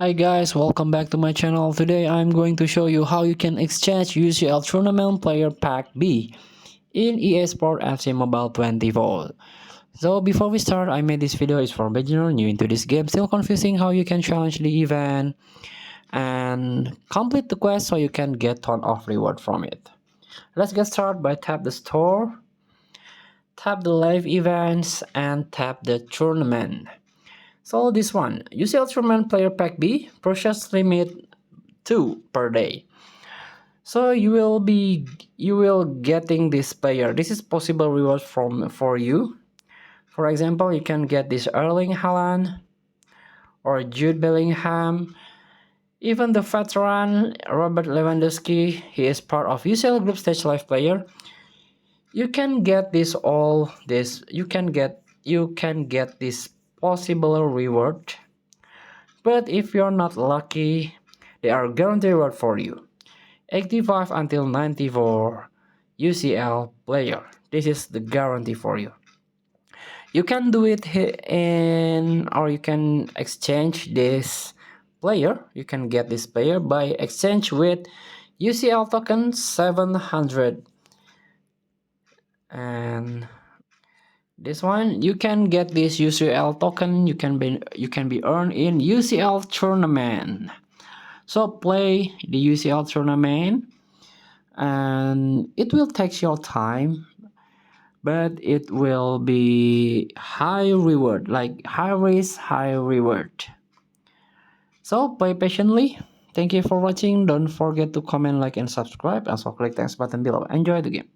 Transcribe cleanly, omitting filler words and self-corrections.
Hi guys, welcome back to my channel. Today I'm going to show you how you can exchange UCL Tournament Player Pack B in EA Sport FC Mobile 24. So before we start, I made this video is for beginner new into this game, still confusing how you can challenge the event and complete the quest so you can get ton of reward from it. Let's get started by tap the store, tap the live events and tap the tournament. So this one, UCL Tournament Player Pack B, purchase limit 2 per day. So you will getting this player. This is possible reward for you. For example, you can get this Erling Haaland or Jude Bellingham. Even the veteran Robert Lewandowski, he is part of UCL Group Stage Live player. You can get this all this. You can get this possible reward. But if you're not lucky, they are guaranteed reward for you. 85 until 94 UCL player. This is the guarantee for you. You can do it in, or you can exchange this player. You can get this player by exchange with UCL token 700. And this one you can get this UCL token. You can be earned in UCL tournament. So play the UCL tournament and it will take your time, but it will be high reward, like high risk high reward. So play patiently. Thank you for watching. Don't forget to comment, like and subscribe, and also click thanks button below. Enjoy the game.